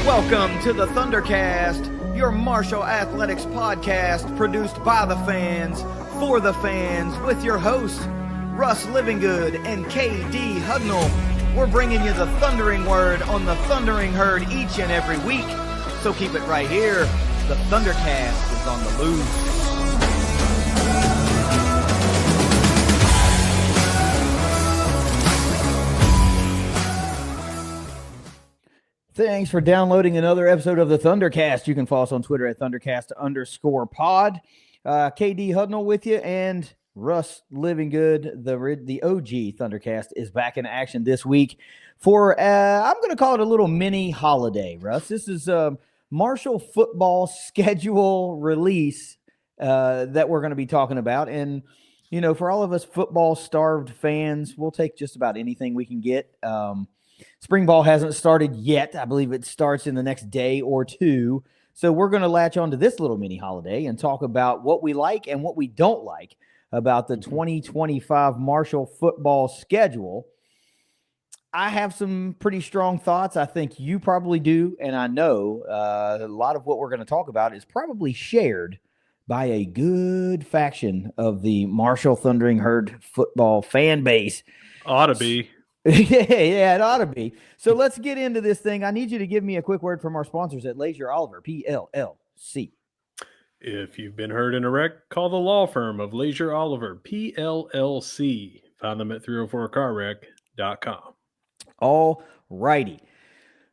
Welcome to the ThunderCast, your Marshall Athletics podcast produced by the fans, for the fans, with your hosts, Russ Livingood and KD Hudnall. We're bringing you the thundering word on the thundering herd each and every week, so keep it right here. The ThunderCast is on the loose. Thanks for downloading another episode of the ThunderCast. You can follow us on Twitter at ThunderCast_pod. KD Hudnall with you, and Russ Livingood, the OG ThunderCast, is back in action this week for, I'm going to call it a little mini holiday, Russ. This is a Marshall football schedule release that we're going to be talking about. And, you know, for all of us football-starved fans, we'll take just about anything we can get. Spring ball hasn't started yet. I believe it starts in the next day or two. So we're going to latch on to this little mini holiday and talk about what we like and what we don't like about the 2025 Marshall football schedule. I have some pretty strong thoughts. I think you probably do. And I know a lot of what we're going to talk about is probably shared by a good faction of the Marshall Thundering Herd football fan base. Ought to be. Yeah, it ought to be. So let's get into this thing. I need you to give me a quick word from our sponsors at Leasure Oliver PLLC. If you've been hurt in a wreck, call the law firm of Leasure Oliver PLLC. Find them at 304carwreck.com. All righty.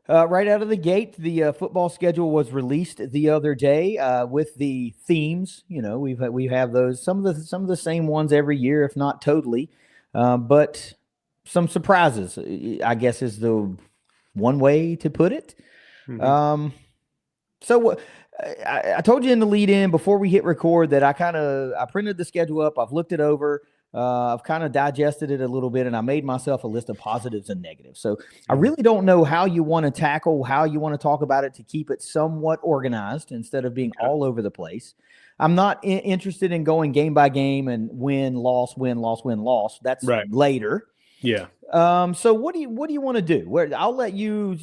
Right out of the gate, the football schedule was released the other day with the themes. You know, we have those some of the same ones every year, if not totally, but some surprises, I guess, is the one way to put it. Mm-hmm. So I told you in the lead in before we hit record that I printed the schedule up. I've looked it over. I've kind of digested it a little bit, and I made myself a list of positives and negatives. So I really don't know how you want to tackle, how you want to talk about it to keep it somewhat organized instead of being all over the place. I'm not interested in going game by game and win, loss, win, loss, win, loss. That's right. Later. Yeah. So what do you want to do? I'll let you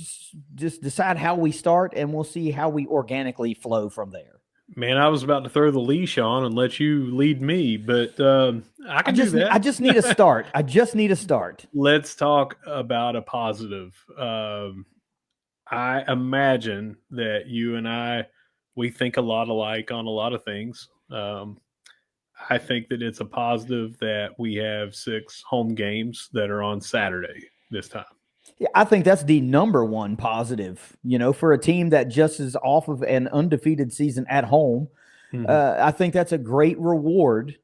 just decide how we start, and we'll see how we organically flow from there. Man, I was about to throw the leash on and let you lead me, but I can do that. I just need a start. Let's talk about a positive. I imagine that you and we think a lot alike on a lot of things. I think that it's a positive that we have 6 home games that are on Saturday this time. Yeah, I think that's the number one positive, you know, for a team that just is off of an undefeated season at home. Mm-hmm. I think that's a great reward,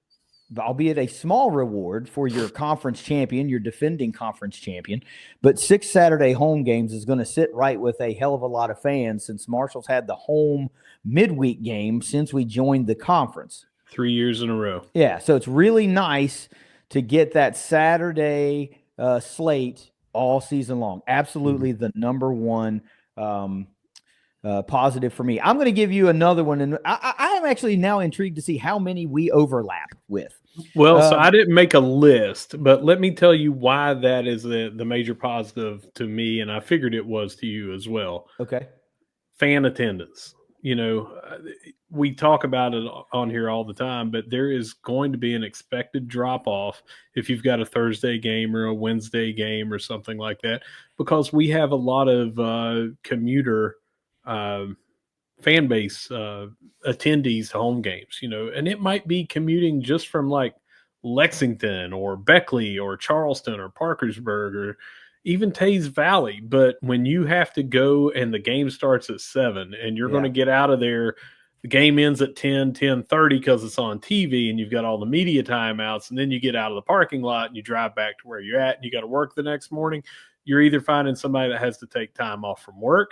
albeit a small reward for your conference champion, your defending conference champion. But 6 Saturday home games is going to sit right with a hell of a lot of fans since Marshall's had the home midweek game since we joined the conference. 3 years in a row. Yeah, so it's really nice to get that Saturday slate all season long. Absolutely the number one positive for me. I'm going to give you another one, and I am actually now intrigued to see how many we overlap with. Well, so I didn't make a list, but let me tell you why that is the major positive to me, and I figured it was to you as well. Okay. Fan attendance. You know, we talk about it on here all the time, but there is going to be an expected drop-off if you've got a Thursday game or a Wednesday game or something like that, because we have a lot of commuter fan base attendees to home games, you know, and it might be commuting just from like Lexington or Beckley or Charleston or Parkersburg or even Taze Valley. But when you have to go and the game starts at 7 and you're going to get out of there, the game ends at 10:30 because it's on TV and you've got all the media timeouts, and then you get out of the parking lot and you drive back to where you're at and you got to work the next morning. You're either finding somebody that has to take time off from work,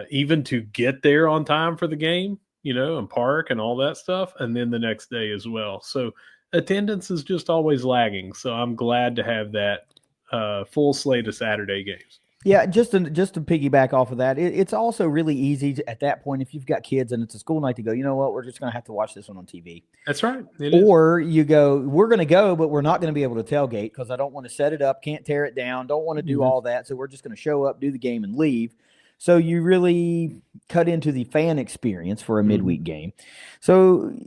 even to get there on time for the game, you know, and park and all that stuff, and then the next day as well. So attendance is just always lagging. So I'm glad to have that full slate of Saturday games. Yeah, just to piggyback off of that, it's also really easy at that point if you've got kids and it's a school night to go, you know what, we're just going to have to watch this one on TV. That's right. Or you go, we're going to go, but we're not going to be able to tailgate because I don't want to set it up, can't tear it down, don't want to do all that. So we're just going to show up, do the game, and leave. So you really cut into the fan experience for a midweek game. So,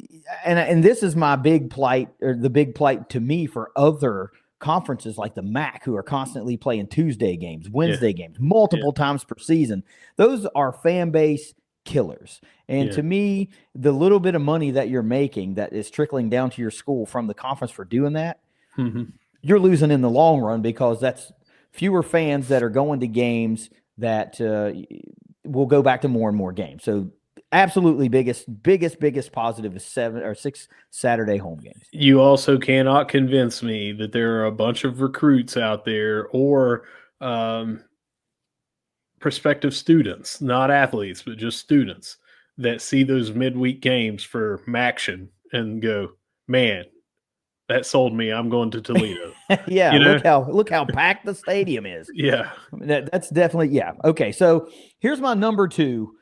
and this is my big plight, or the big plight to me for other conferences like the MAC, who are constantly playing Tuesday games, Wednesday games, multiple times per season. Those are fan base killers. And to me, the little bit of money that you're making that is trickling down to your school from the conference for doing that, you're losing in the long run, because that's fewer fans that are going to games that will go back to more and more games. So absolutely biggest positive is 7 or 6 Saturday home games. You also cannot convince me that there are a bunch of recruits out there, or prospective students, not athletes, but just students, that see those midweek games for Maction and go, man, that sold me. I'm going to Toledo. Yeah, look how packed the stadium is. Yeah. That's definitely, Okay, so here's my number 2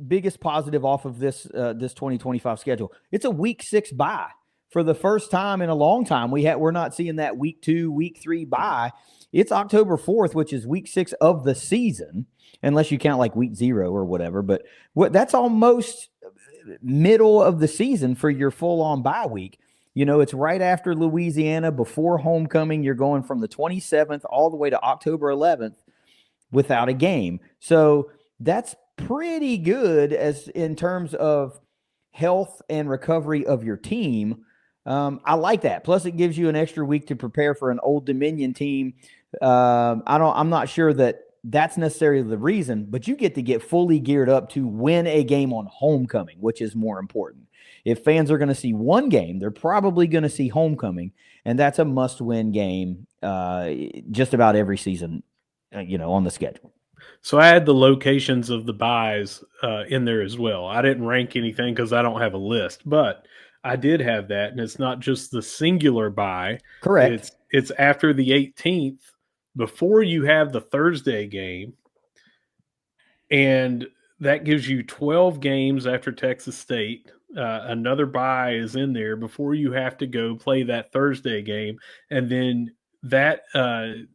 biggest positive off of this 2025 schedule. It's a week 6 bye. For the first time in a long time, we're not seeing that week 2, week 3 bye. It's October 4th, which is week 6 of the season, unless you count like week 0 or whatever. But that's almost middle of the season for your full-on bye week. It's right after Louisiana, before homecoming. You're going from the 27th all the way to October 11th without a game. So that's pretty good as in terms of health and recovery of your team. I like that. Plus, it gives you an extra week to prepare for an Old Dominion team. I'm not sure that that's necessarily the reason, but you get to get fully geared up to win a game on homecoming, which is more important. If fans are going to see one game, they're probably going to see homecoming, and that's a must-win game just about every season, on the schedule. So I had the locations of the buys in there as well. I didn't rank anything because I don't have a list, but I did have that, and it's not just the singular buy. Correct. It's after the 18th, before you have the Thursday game, and that gives you 12 games after Texas State. Another bye is in there before you have to go play that Thursday game. And then that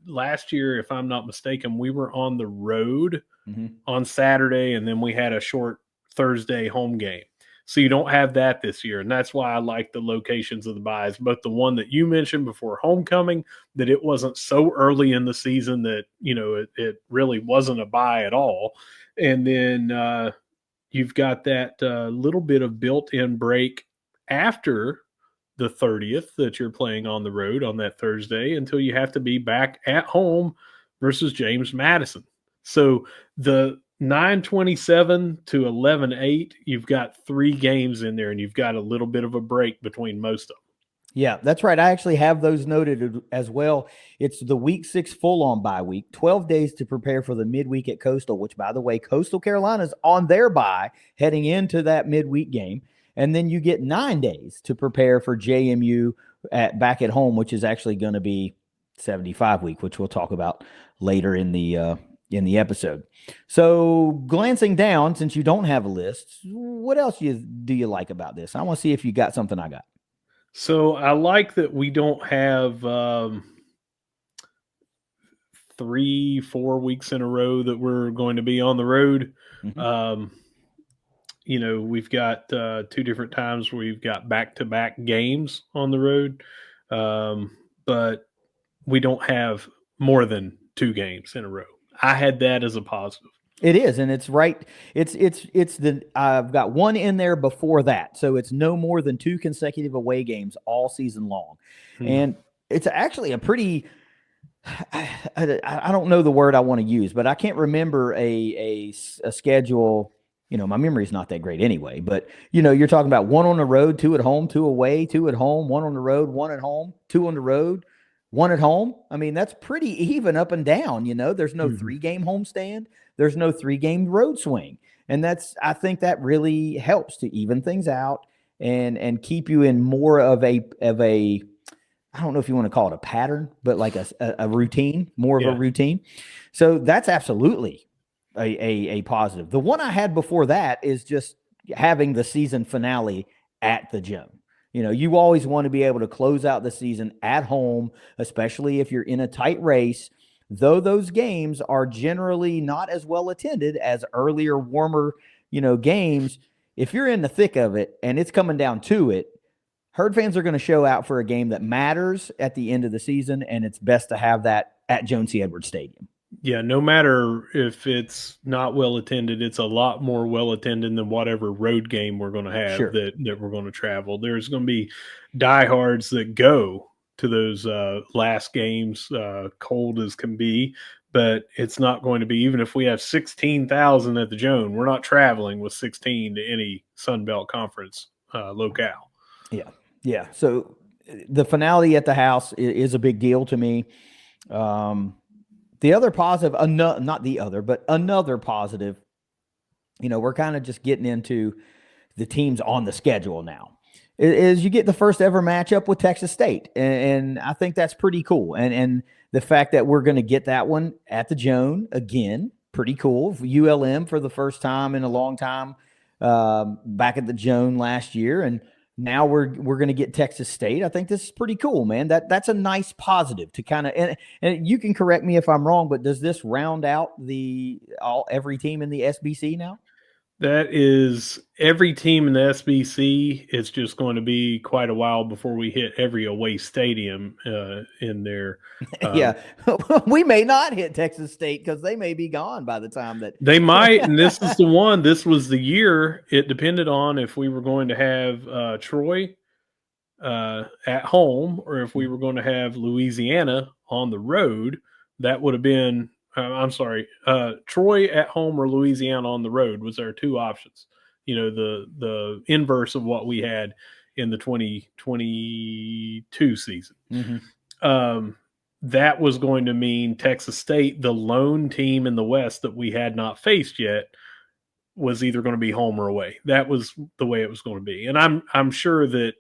last year, if I'm not mistaken, we were on the road on Saturday, and then we had a short Thursday home game. So you don't have that this year, and that's why I like the locations of the buys. But the one that you mentioned before homecoming, that it wasn't so early in the season that, it really wasn't a buy at all. And then you've got that little bit of built-in break after the 30th that you're playing on the road on that Thursday until you have to be back at home versus James Madison. So the 9/27 to 11/8, you've got 3 games in there, and you've got a little bit of a break between most of them. Yeah, that's right. I actually have those noted as well. It's the week 6 full-on bye week, 12 days to prepare for the midweek at Coastal, which, by the way, Coastal Carolina's on their bye heading into that midweek game. And then you get 9 days to prepare for JMU back at home, which is actually going to be 75 week, which we'll talk about later in the episode. So glancing down, since you don't have a list, what else do you like about this? I want to see if you got something I got. So I like that we don't have 3-4 weeks in a row that we're going to be on the road. We've got 2 different times where we've got back-to-back games on the road, but we don't have more than 2 games in a row. I had that as a positive. It is, and it's right. I've got one in there before that, so it's no more than 2 consecutive away games all season long, and it's actually a pretty. I don't know the word I want to use, but I can't remember a schedule. My memory is not that great anyway. But you're talking about 1 on the road, 2 at home, 2 away, 2 at home, 1 on the road, 1 at home, 2 on the road, 1 at home. I mean, that's pretty even up and down. There's no 3-game homestand. There's no 3-game road swing. And I think that really helps to even things out and keep you in more of a, I don't know if you want to call it a pattern, but like a routine, more of a routine. So that's absolutely a positive. The one I had before that is just having the season finale at the gym. You always want to be able to close out the season at home, especially if you're in a tight race though those games are generally not as well attended as earlier, warmer, games. If you're in the thick of it and it's coming down to it, Herd fans are going to show out for a game that matters at the end of the season, and it's best to have that at Joan C. Edwards Stadium. Yeah, no matter if it's not well attended, it's a lot more well attended than whatever road game we're going to have Sure. that we're going to travel. There's going to be diehards that go to those last games, cold as can be, but it's not going to be, even if we have 16,000 at the Joan, we're not traveling with 16 to any Sun Belt Conference locale. Yeah. Yeah. So the finality at the house is a big deal to me. The other positive, not the other, but another positive, we're kind of just getting into the teams on the schedule now, is you get the first ever matchup with Texas State. And I think that's pretty cool. And the fact that we're going to get that one at the Joan again, pretty cool. ULM for the first time in a long time, back at the Joan last year. And now we're going to get Texas State. I think this is pretty cool, man. That's a nice positive to kind of, and you can correct me if I'm wrong, but does this round out every team in the SBC now? That is every team in the SBC. It's just going to be quite a while before we hit every away stadium in there. Yeah, we may not hit Texas State because they may be gone by the time that they might. And this is the one. This was the year. It depended on if we were going to have Troy at home or if we were going to have Louisiana on the road. That would have been. I'm sorry, Troy at home or Louisiana on the road was our two options. The inverse of what we had in the 2022 season. Mm-hmm. That was going to mean Texas State, the lone team in the West that we had not faced yet, was either going to be home or away. That was the way it was going to be. And I'm sure that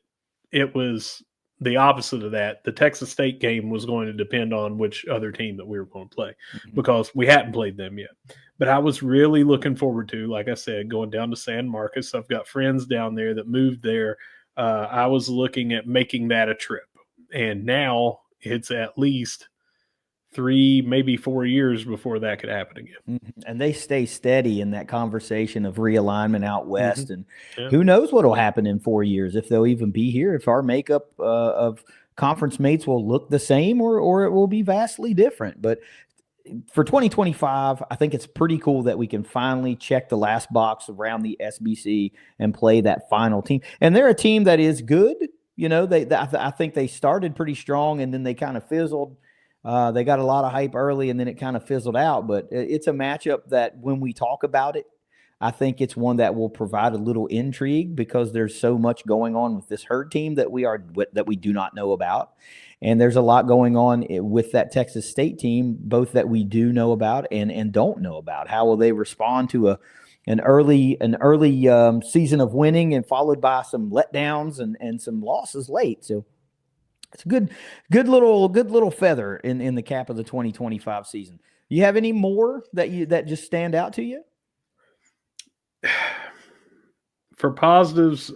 it was the opposite of that. The Texas State game was going to depend on which other team that we were going to play, because we hadn't played them yet. But I was really looking forward to, like I said, going down to San Marcos. I've got friends down there that moved there. I was looking at making that a trip. And now it's at least 3, maybe 4 years before that could happen again. And they stay steady in that conversation of realignment out west. And Yeah. who knows what will happen in 4 years, if they'll even be here, if our makeup of conference mates will look the same or it will be vastly different. But for 2025, I think it's pretty cool that we can finally check the last box around the SBC and play that final team. And they're a team that is good. I think they started pretty strong and then they kind of fizzled. They got a lot of hype early and then it kind of fizzled out, but it's a matchup that when we talk about it, I think it's one that will provide a little intrigue because there's so much going on with this Herd team that we do not know about. And there's a lot going on with that Texas State team, both that we do know about and don't know about. How will they respond to an early season of winning and followed by some letdowns and some losses late? So it's a good little feather in the cap of the 2025 season. You have any more that just stand out to you? For positives,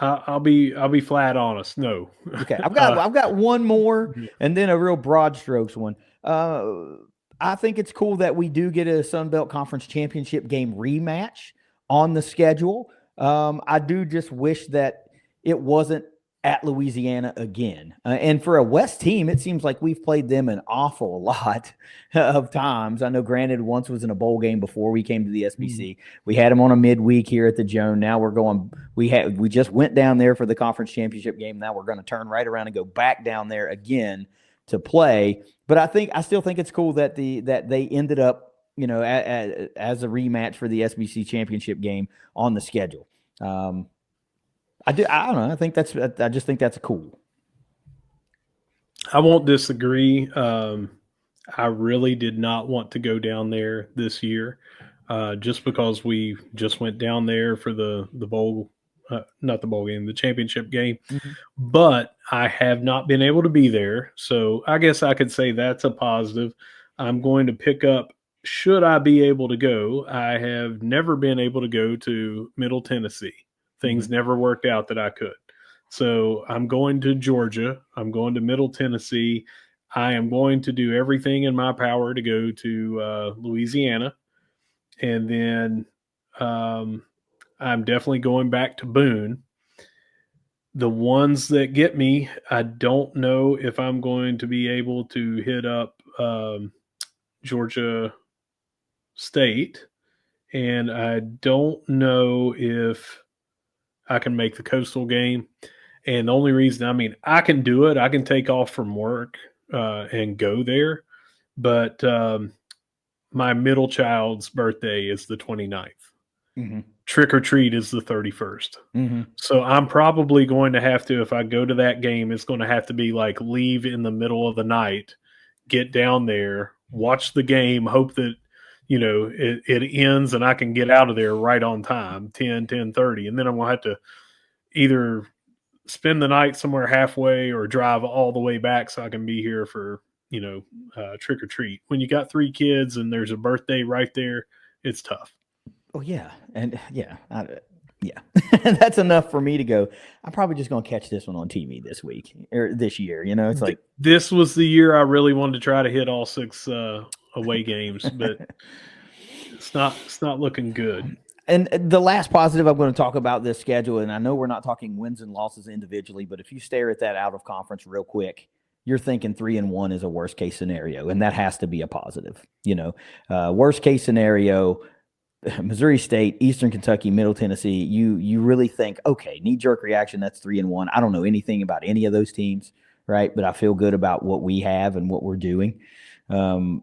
I'll be flat honest. No. Okay, I've got one more, and then a real broad strokes one. I think it's cool that we do get a Sun Belt Conference Championship game rematch on the schedule. I do just wish that it wasn't at Louisiana again. And for a West team, it seems like we've played them an awful lot of times. I know, granted, once was in a bowl game before we came to the SBC. We had them on a midweek here at the Joan. Now we're going. We just went down there for the conference championship game. Now we're going to turn right around and go back down there again to play. But I still think it's cool that they ended up, as a rematch for the SBC championship game on the schedule. I don't know. I just think that's cool. I won't disagree. I really did not want to go down there this year, just because we just went down there for the bowl, not the bowl game, the championship game. Mm-hmm. But I have not been able to be there, so I guess I could say that's a positive. I'm going to pick up. Should I be able to go? I have never been able to go to Middle Tennessee. Things never worked out that I could. So I'm going to Georgia. I'm going to Middle Tennessee. I am going to do everything in my power to go to Louisiana. And then I'm definitely going back to Boone. The ones that get me, I don't know if I'm going to be able to hit up Georgia State, and I don't know if I can make the Coastal game. And the only reason, I mean, I can do it. I can take off from work and go there, but my middle child's birthday is the 29th. Mm-hmm. Trick or treat is the 31st. Mm-hmm. So I'm probably going to have to, if I go to that game, it's going to have to be like leave in the middle of the night, get down there, watch the game, hope that, it ends and I can get out of there right on time, 10:30. And then I'm going to have to either spend the night somewhere halfway or drive all the way back so I can be here for, trick or treat. When you got 3 kids and there's a birthday right there, it's tough. Oh yeah, and yeah, that's enough for me to go. I'm probably just going to catch this one on TV this week or this year. It's like this was the year I really wanted to try to hit all 6 away games, but it's not looking good. And the last positive I'm going to talk about this schedule, and I know we're not talking wins and losses individually, but if you stare at that out of conference real quick, you're thinking 3-1 is a worst case scenario, and that has to be a positive. Worst case scenario. Missouri State, Eastern Kentucky, Middle Tennessee, you really think, okay, knee-jerk reaction, that's 3-1. I don't know anything about any of those teams, right? But I feel good about what we have and what we're doing. I'm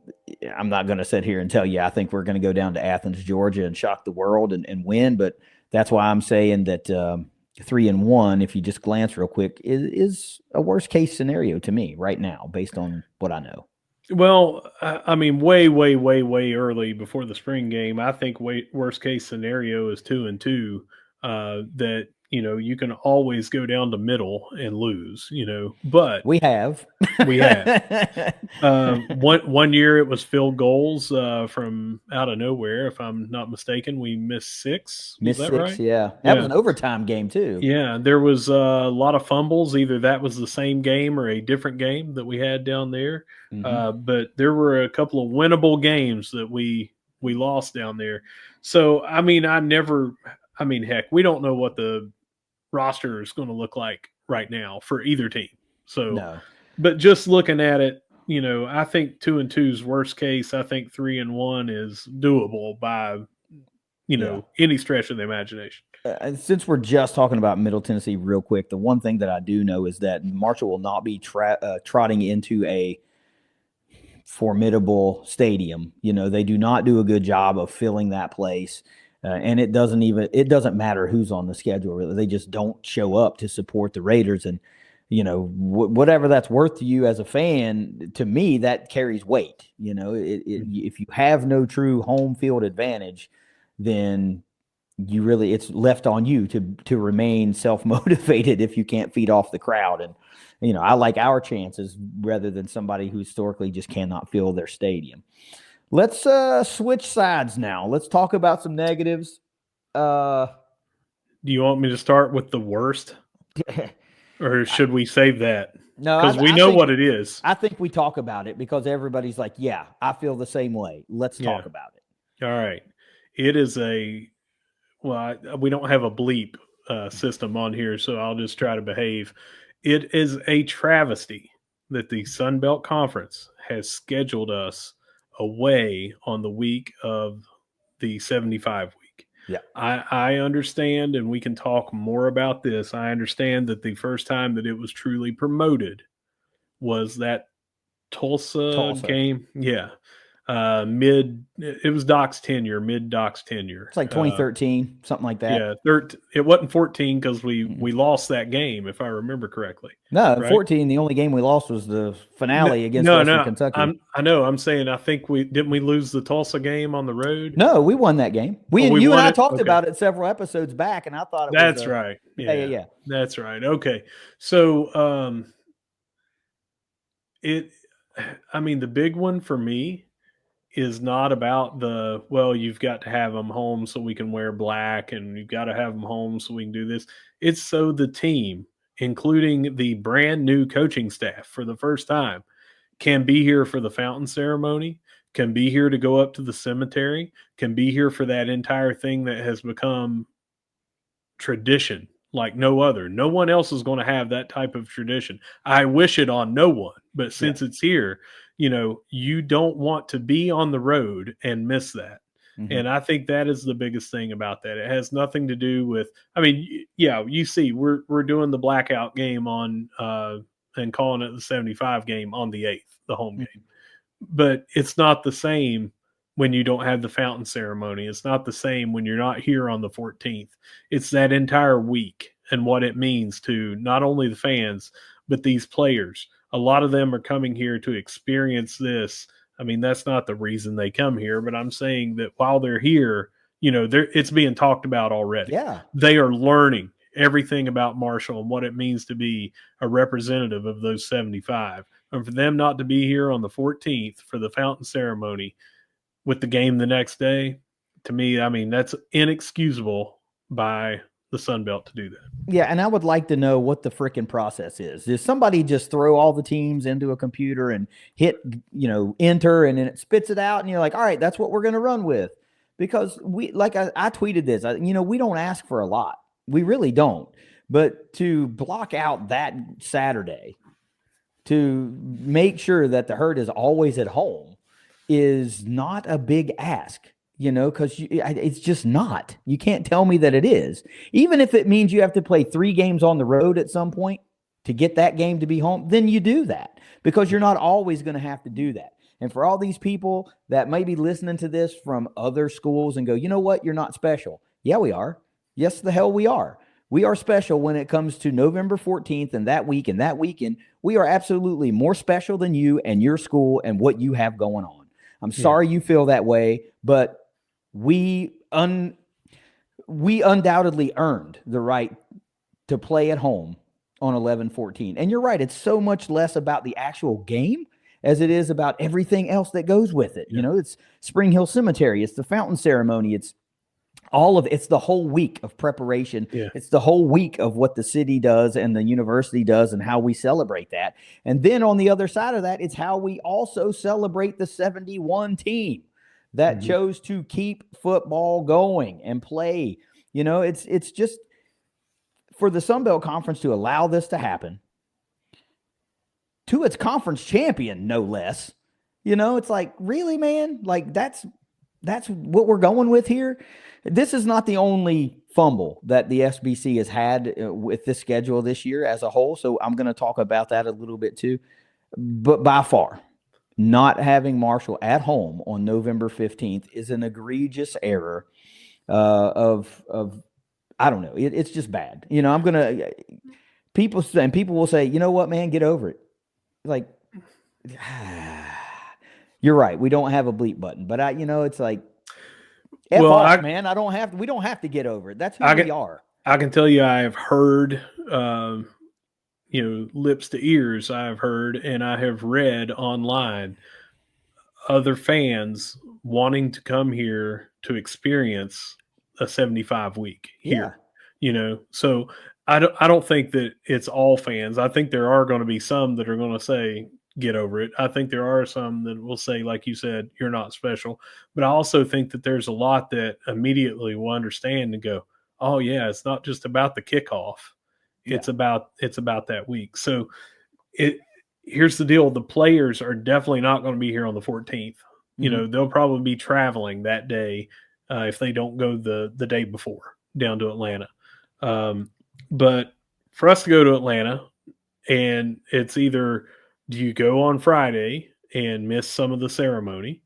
not going to sit here and tell you I think we're going to go down to Athens, Georgia, and shock the world and win, but that's why I'm saying that 3-1, if you just glance real quick, is a worst-case scenario to me right now based on what I know. Well, I mean, way, way, way, way early before the spring game, I think worst case scenario is 2-2. That you can always go down to middle and lose. But we have. One year it was field goals from out of nowhere. If I'm not mistaken, we missed 6. Missed 6, right? Yeah. That was an overtime game too. Yeah, there was a lot of fumbles. Either that was the same game or a different game that we had down there. Mm-hmm. But there were a couple of winnable games that we lost down there. So I mean, heck, we don't know what the roster is going to look like right now for either team. So, no. But just looking at it, I think 2-2 is worst case. I think 3-1 is doable by, any stretch of the imagination. Since we're just talking about Middle Tennessee real quick, the one thing that I do know is that Marshall will not be trotting into a formidable stadium. They do not do a good job of filling that place. And it doesn't matter who's on the schedule. Really. They just don't show up to support the Raiders. And, whatever that's worth to you as a fan, to me, that carries weight. If you have no true home field advantage, then it's left on you to remain self-motivated if you can't feed off the crowd. And, I like our chances rather than somebody who historically just cannot fill their stadium. Let's switch sides now. Let's talk about some negatives. Do you want me to start with the worst? Or should we save that? No, because we know what it is. I think we talk about it because everybody's like, yeah, I feel the same way. Let's talk about it. All right. It is we don't have a bleep system on here, so I'll just try to behave. It is a travesty that the Sun Belt Conference has scheduled us away on the week of the 75 week. Yeah, I understand, and we can talk more about this. I understand that the first time that it was truly promoted was that Tulsa game. Yeah. It was Doc's tenure, mid Doc's tenure. It's like 2013, something like that. Yeah, it wasn't 14 because we lost that game, if I remember correctly. No, right? 14. The only game we lost was the finale against Western Kentucky. I know. I'm saying I think we lose the Tulsa game on the road. No, we won that game. You and I talked about it several episodes back, and I thought it was right. Yeah, that's right. Okay, so the big one for me is not about you've got to have them home so we can wear black and you've got to have them home so we can do this. It's so the team including the brand new coaching staff for the first time, can be here for the fountain ceremony, can be here to go up to the cemetery, can be here for that entire thing that has become tradition like no other. No one else is going to have that type of tradition. I wish it on no one, but since it's here, you don't want to be on the road and miss that. Mm-hmm. And I think that is the biggest thing about that. It has nothing to do with, you see, we're doing the blackout game on, and calling it the 75 game on the 8th, the home game. But it's not the same when you don't have the fountain ceremony. It's not the same when you're not here on the 14th. It's that entire week and what it means to not only the fans, but these players. A lot of them are coming here to experience this. I mean, that's not the reason they come here, but I'm saying that while they're here, it's being talked about already. Yeah. They are learning everything about Marshall and what it means to be a representative of those 75. And for them not to be here on the 14th for the fountain ceremony with the game the next day, to me, I mean, that's inexcusable by the Sun Belt to do that. Yeah, and I would like to know what the freaking process is. Does somebody just throw all the teams into a computer and hit, enter, and then it spits it out, and you're like, all right, that's what we're going to run with? Because I tweeted this, we don't ask for a lot. We really don't. But to block out that Saturday to make sure that the herd is always at home is not a big ask. Because it's just not. You can't tell me that it is. Even if it means you have to play 3 games on the road at some point to get that game to be home, then you do that because you're not always going to have to do that. And for all these people that may be listening to this from other schools and go, you know what, you're not special. Yeah, we are. Yes, the hell we are. We are special when it comes to November 14th and that week and that weekend. We are absolutely more special than you and your school and what you have going on. I'm sorry you feel that way, but we undoubtedly earned the right to play at home on 11/14. And you're right, it's so much less about the actual game as it is about everything else that goes with it. Yeah. It's Spring Hill Cemetery, it's the fountain ceremony, it's the whole week of preparation. Yeah. It's the whole week of what the city does and the university does and how we celebrate that. And then on the other side of that, it's how we also celebrate the 71 team that chose to keep football going and play. It's just for the Sun Belt Conference to allow this to happen to its conference champion, no less. It's like, really, man? Like that's what we're going with here. This is not the only fumble that the SBC has had with this schedule this year as a whole. So I'm going to talk about that a little bit too. But by far, not having Marshall at home on November 15th is an egregious error of I don't know. It's just bad. People will say, you know what, man, get over it. Like, you're right. We don't have a bleep button, but it's like, man, we don't have to get over it. That's who we are. I can tell you, I have heard, lips to ears, I've heard, and I have read online other fans wanting to come here to experience a 75 week here. So I don't think that it's all fans. I think there are going to be some that are going to say, get over it. I think there are some that will say, like you said, you're not special. But I also think that there's a lot that immediately will understand and go, oh yeah, it's not just about the kickoff. It's about that week. So here's the deal. The players are definitely not going to be here on the 14th. They'll probably be traveling that day if they don't go the day before down to Atlanta. But for us to go to Atlanta, and it's either, do you go on Friday and miss some of the ceremony,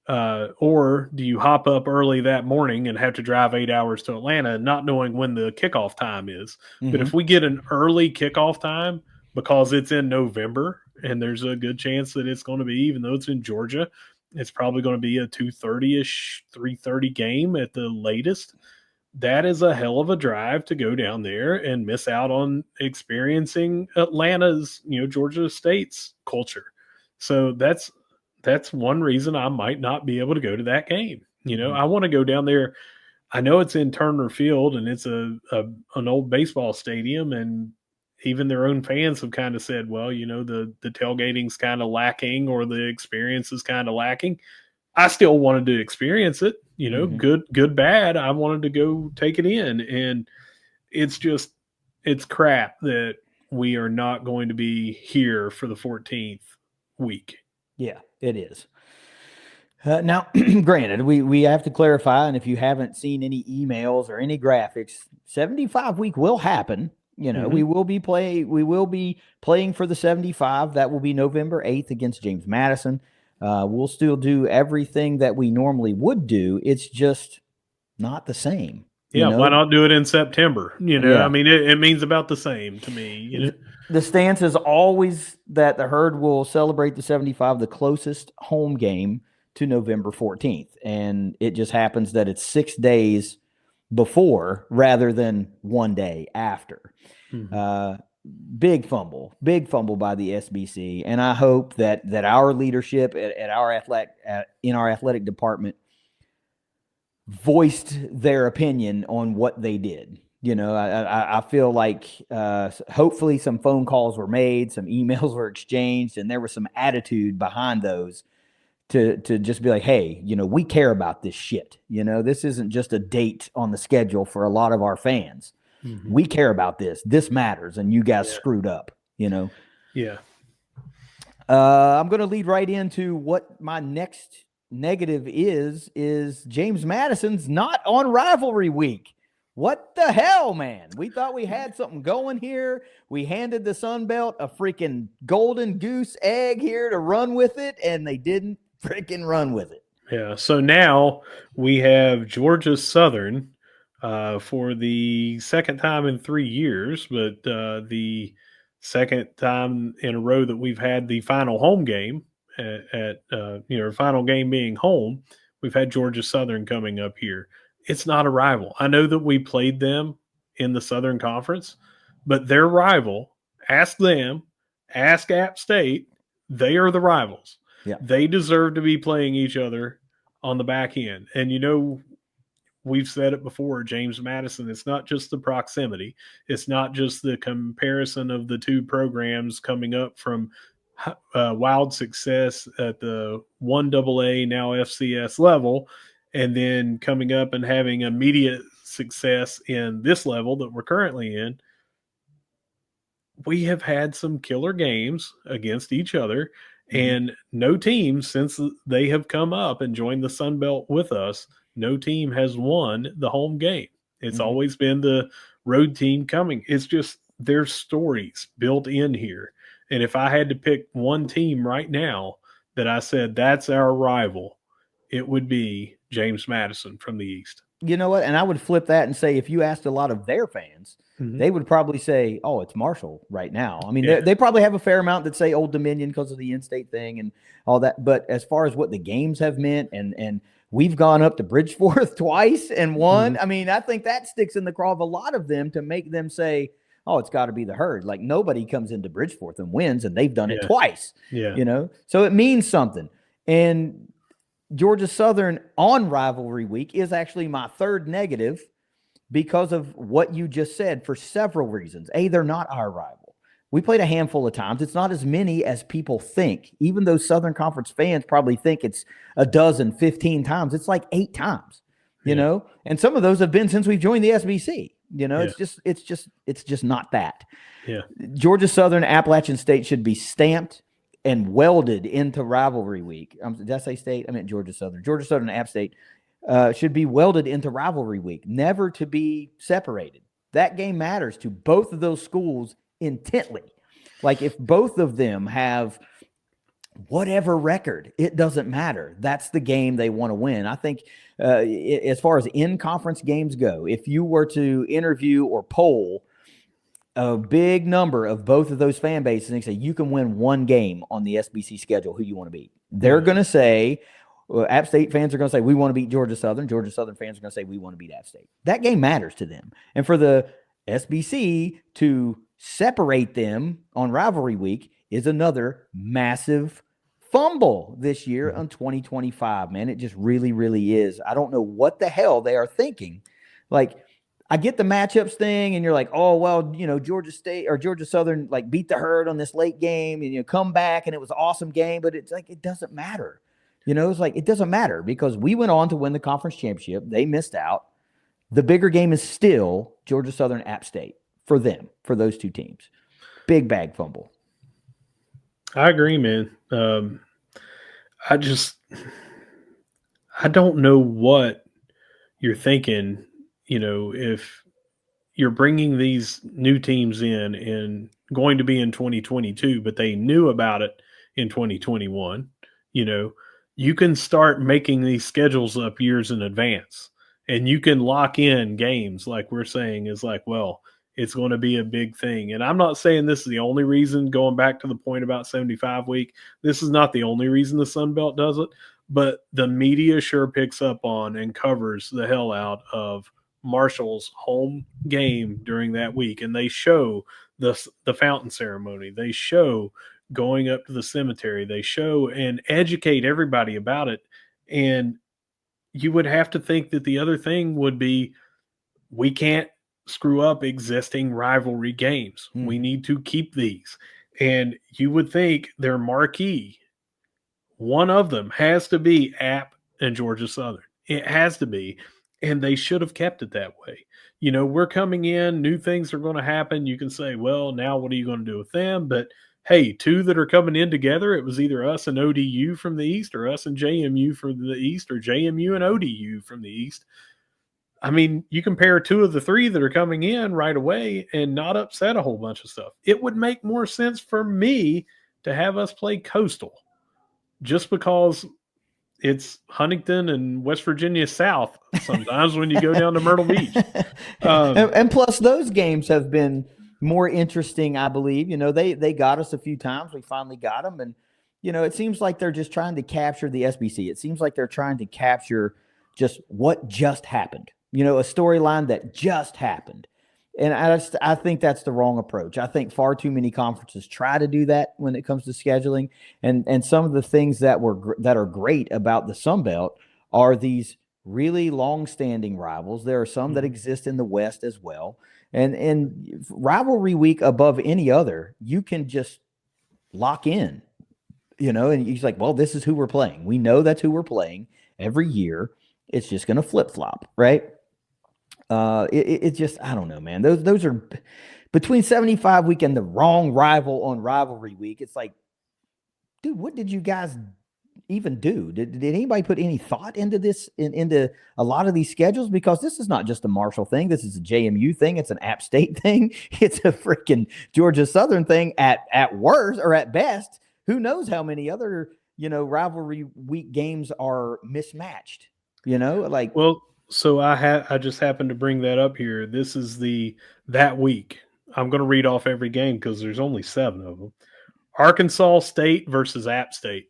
or do you hop up early that morning and have to drive 8 hours to Atlanta not knowing when the kickoff time is? But if we get an early kickoff time because it's in November and there's a good chance that it's going to be, even though it's in Georgia, it's probably going to be a 2:30-ish, 3:30 game at the latest. That is a hell of a drive to go down there and miss out on experiencing Atlanta's, Georgia State's culture. So that's one reason I might not be able to go to that game. I want to go down there. I know it's in Turner Field and it's an old baseball stadium, and even their own fans have kind of said, well, the tailgating's kind of lacking or the experience is kind of lacking. I still wanted to experience it, good, bad. I wanted to go take it in. And it's crap that we are not going to be here for the 14th week. Yeah, it is. Now, granted, we have to clarify, and if you haven't seen any emails or any graphics, 75 week will happen. We will be playing for the 75. That will be November 8th against James Madison. We'll still do everything that we normally would do. It's just not the same. Yeah, why not do it in September? I mean, it means about the same to me. The stance is always that the Herd will celebrate the 75, the closest home game, to November 14th. And it just happens that it's 6 days before rather than 1 day after. Big fumble by the SBC. And I hope that our leadership in our athletic department voiced their opinion on what they did. I feel like hopefully some phone calls were made, some emails were exchanged, and there was some attitude behind those to just be like, hey, we care about this shit. This isn't just a date on the schedule for a lot of our fans. We care about this. This matters, and you guys screwed up, Yeah. I'm going to lead right into what my next negative is James Madison's not on rivalry week. What the hell, man? We thought we had something going here. We handed the Sun Belt a freaking golden goose egg here to run with it, and they didn't freaking run with it. Yeah, so now we have Georgia Southern for the second time in 3 years, but the second time in a row that we've had the final home game final game being home. We've had Georgia Southern coming up here. It's not a rival. I know that we played them in the Southern Conference, but their rival, ask them, ask App State, they are the rivals. Yeah. They deserve to be playing each other on the back end. And, we've said it before, James Madison, it's not just the proximity. It's not just the comparison of the two programs coming up from wild success at the 1AA, now FCS level, and then coming up and having immediate success in this level that we're currently in. We have had some killer games against each other, and no team, since they have come up and joined the Sun Belt with us, no team has won the home game. It's always been the road team coming. It's just there's stories built in here. And if I had to pick one team right now that I said that's our rival, it would be James Madison from the East. You know what? And I would flip that and say, if you asked a lot of their fans, they would probably say, oh, it's Marshall right now. I mean, they probably have a fair amount that say Old Dominion because of the in-state thing and all that. But as far as what the games have meant, and we've gone up to Bridgeforth twice and won. I mean, I think that sticks in the craw of a lot of them to make them say, oh, it's got to be the Herd. Like, nobody comes into Bridgeforth and wins, and they've done it twice. So it means something. And Georgia Southern on rivalry week is actually my third negative because of what you just said for several reasons. A, they're not our rival. We played a handful of times. It's not as many as people think. Even though Southern Conference fans probably think it's a dozen, 15 times, it's like 8 times, you know? And some of those have been since we've joined the SBC. It's just not that. Yeah. Georgia Southern, Appalachian State should be stamped and welded into rivalry week. Did I say state? I meant Georgia Southern. Georgia Southern and App State should be welded into rivalry week, never to be separated. That game matters to both of those schools intently. Like, if both of them have whatever record, it doesn't matter. That's the game they want to win. I think as far as in-conference games go, if you were to interview or poll a big number of both of those fan bases and say, you can win one game on the SBC schedule, who you want to beat, they're going to say, App State fans are going to say, we want to beat Georgia Southern. Georgia Southern fans are going to say, we want to beat App State. That game matters to them. And for the SBC to separate them on rivalry week is another massive fumble this year on 2025, man. It just really, really is. I don't know what the hell they are thinking. Like, I get the matchups thing, and you're like, oh, well, Georgia State or Georgia Southern like beat the herd on this late game and come back and it was an awesome game, but it's like, it doesn't matter. It's like, it doesn't matter because we went on to win the conference championship. They missed out. The bigger game is still Georgia Southern App State for them, for those two teams. Big bag fumble. I agree, man. I don't know what you're thinking, if you're bringing these new teams in and going to be in 2022, but they knew about it in 2021, you can start making these schedules up years in advance and you can lock in games like we're saying is like, well, it's going to be a big thing. And I'm not saying this is the only reason, going back to the point about 75 week, this is not the only reason the Sun Belt does it, but the media sure picks up on and covers the hell out of Marshall's home game during that week. And they show the fountain ceremony. They show going up to the cemetery. They show and educate everybody about it. And you would have to think that the other thing would be, we can't screw up existing rivalry games. We need to keep these. And you would think their marquee, one of them has to be App and Georgia Southern. It has to be. And they should have kept it that way. We're coming in, new things are going to happen. You can say, well, now what are you going to do with them? But hey, two that are coming in together, it was either us and ODU from the East or us and JMU from the East or JMU and ODU from the East. I mean, you compare two of the three that are coming in right away and not upset a whole bunch of stuff. It would make more sense for me to have us play Coastal just because it's Huntington and West Virginia South sometimes when you go down to Myrtle Beach. And plus those games have been more interesting, I believe. They got us a few times. We finally got them. And, it seems like they're just trying to capture the SBC. It seems like they're trying to capture just what just happened, a storyline that just happened. And I think that's the wrong approach. I think far too many conferences try to do that when it comes to scheduling. And some of the things that are great about the Sun Belt are these really long-standing rivals. There are some that exist in the West as well. And rivalry week above any other, you can just lock in, and he's like, well, this is who we're playing. We know that's who we're playing every year. It's just going to flip-flop, right? It just, I don't know, man. Those are between 75 week and the wrong rival on rivalry week. It's like, dude, what did you guys even do? Did anybody put any thought into this, into a lot of these schedules? Because this is not just a Marshall thing. This is a JMU thing. It's an App State thing. It's a freaking Georgia Southern thing at worst or at best. Who knows how many other, rivalry week games are mismatched, well, so I just happened to bring that up here. This is that week. I'm going to read off every game because there's only 7 of them. Arkansas State versus App State.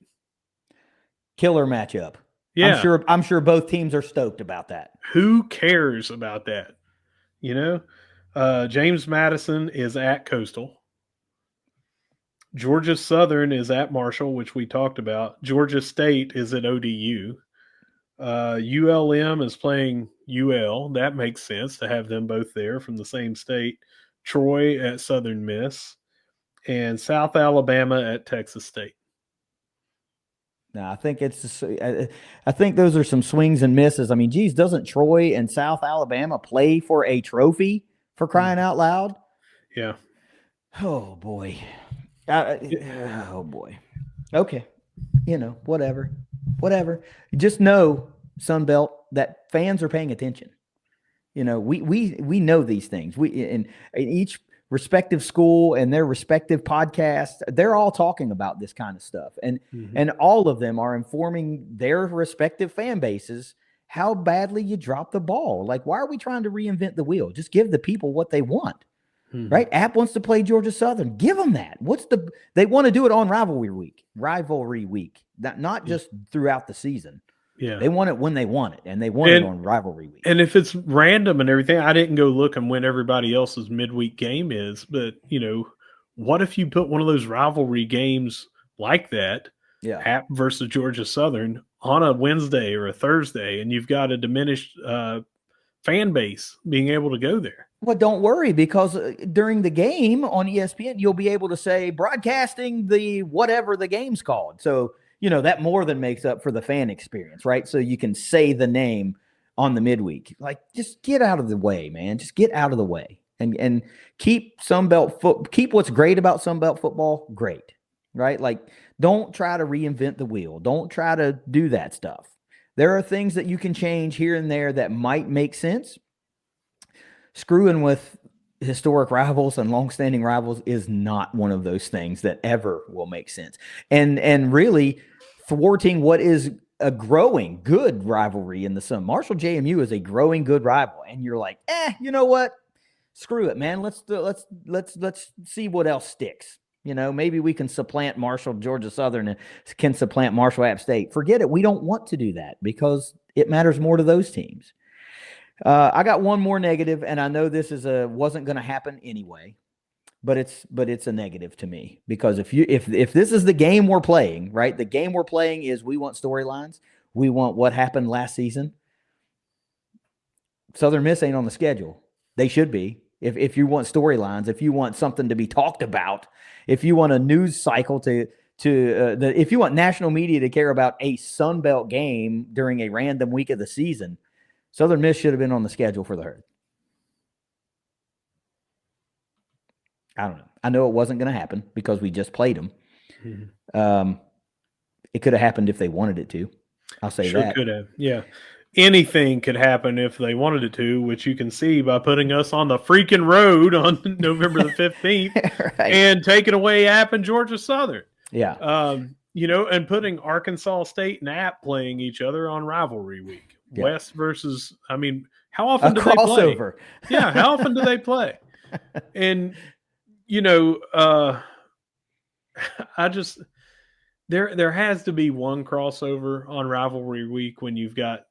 Killer matchup. Yeah. I'm sure both teams are stoked about that. Who cares about that? James Madison is at Coastal. Georgia Southern is at Marshall, which we talked about. Georgia State is at ODU. ULM is playing UL. That makes sense to have them both there from the same state. Troy at Southern Miss. And South Alabama at Texas State. No, I think I think those are some swings and misses. I mean, geez, doesn't Troy and South Alabama play for a trophy, for crying out loud? Yeah. Oh boy. Oh boy. Okay. Whatever. You just know, Sun Belt, that fans are paying attention. We know these things. We in each respective school and their respective podcasts, they're all talking about this kind of stuff. And all of them are informing their respective fan bases how badly you drop the ball. Like, why are we trying to reinvent the wheel? Just give the people what they want. Right? App wants to play Georgia Southern. Give them that. They want to do it on rivalry week, not just throughout the season. Yeah. They want it when they want it, and they want it on rivalry week. And if it's random and everything, I didn't go look and when everybody else's midweek game is, but what if you put one of those rivalry games like that, App versus Georgia Southern, on a Wednesday or a Thursday, and you've got a diminished fan base being able to go there. Well, don't worry, because during the game on ESPN, you'll be able to say broadcasting the whatever the game's called. So, that more than makes up for the fan experience, right? So you can say the name on the midweek. Like, just get out of the way, man. Just get out of the way and keep keep what's great about Sunbelt football great, right? Like, don't try to reinvent the wheel. Don't try to do that stuff. There are things that you can change here and there that might make sense. Screwing with historic rivals and longstanding rivals is not one of those things that ever will make sense. And really thwarting what is a growing good rivalry in the Sun. Marshall JMU is a growing good rival, and you're like, you know what? Screw it, man. Let's see what else sticks. Maybe we can supplant Marshall Georgia Southern and can supplant Marshall App State. Forget it. We don't want to do that because it matters more to those teams. I got one more negative, and I know this wasn't going to happen anyway, but it's a negative to me, because if this is the game we're playing, right? The game we're playing is we want storylines. We want what happened last season. Southern Miss ain't on the schedule. They should be. If you want storylines, if you want something to be talked about, if you want a news cycle if you want national media to care about a Sun Belt game during a random week of the season, Southern Miss should have been on the schedule for the Herd. I don't know. I know it wasn't going to happen because we just played them. Mm-hmm. It could have happened if they wanted it to. I'll say that. Sure could have. Yeah. Anything could happen if they wanted it to, which you can see by putting us on the freaking road on November the 15th right. And taking away App and Georgia Southern. Yeah. And putting Arkansas State and App playing each other on rivalry week. Yeah. West versus, how often do they play? Yeah, how often do they play? And, there has to be one crossover on rivalry week when you've got